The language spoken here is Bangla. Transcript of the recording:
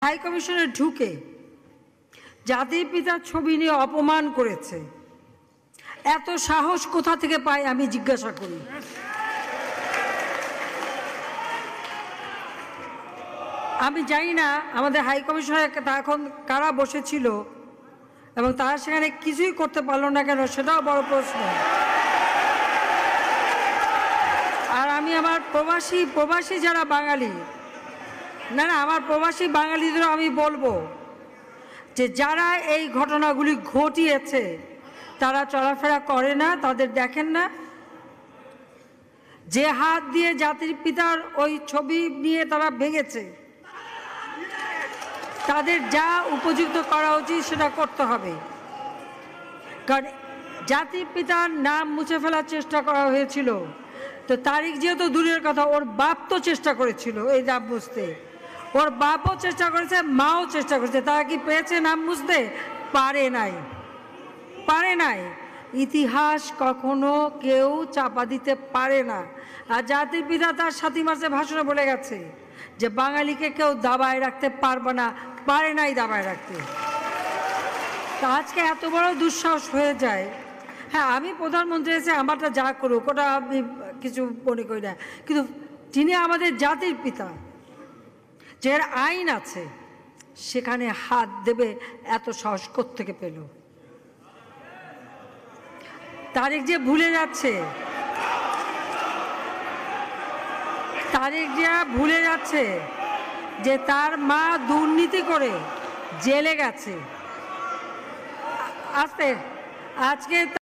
হাই কমিশনে ঢুকে জাতির পিতার ছবি নিয়ে অপমান করেছে। এত সাহস কোথা থেকে পায় আমি জিজ্ঞাসা করি। আমি জানি না আমাদের হাই কমিশনে এখন কারা বসেছিল এবং তারা সেখানে কিছুই করতে পারলো না কেন, সেটাও বড় প্রশ্ন। আর আমি আমার প্রবাসী যারা বাঙালি, না আমার প্রবাসী বাঙালিদেরও আমি বলবো যে যারা এই ঘটনাগুলি ঘটিয়েছে তারা চলাফেরা করে না, তাদের দেখেন না। যে হাত দিয়ে জাতির পিতার ওই ছবি নিয়ে তারা ভেঙেছে, তাদের যা উপযুক্ত করা উচিত সেটা করতে হবে। কারণ জাতির পিতার নাম মুছে ফেলার চেষ্টা করা হয়েছিল, তো তারিখ যেহেতু দূরের কথা, ওর বাপ তো চেষ্টা করেছিল এই নাম মুছতে, ওর বাপও চেষ্টা করেছে, মাও চেষ্টা করেছে। তারা কি পেয়েছে নাম মুছতে? পারে নাই। ইতিহাস কখনো কেউ চাপা দিতে পারে না। আর জাতির পিতা তার 7 মার্চে ভাষণে বলে গেছে যে বাঙালিকে কেউ দাবায় রাখতে পারবে না, পারে নাই দাবায় রাখতে। তা আজকে এত বড় দুঃসাহস হয়ে যায়। হ্যাঁ, আমি প্রধানমন্ত্রী এসে আমারটা যা করুক ওটা আমি কিছু মনে করি না, কিন্তু তিনি আমাদের জাতির পিতা, যে আইন আছে সেখানে হাত দেবে এত সাহস কোত্থেকে পেল? তারেক যে ভুলে যাচ্ছে যে তার মা দুর্নীতি করে জেলে গেছে। আজকে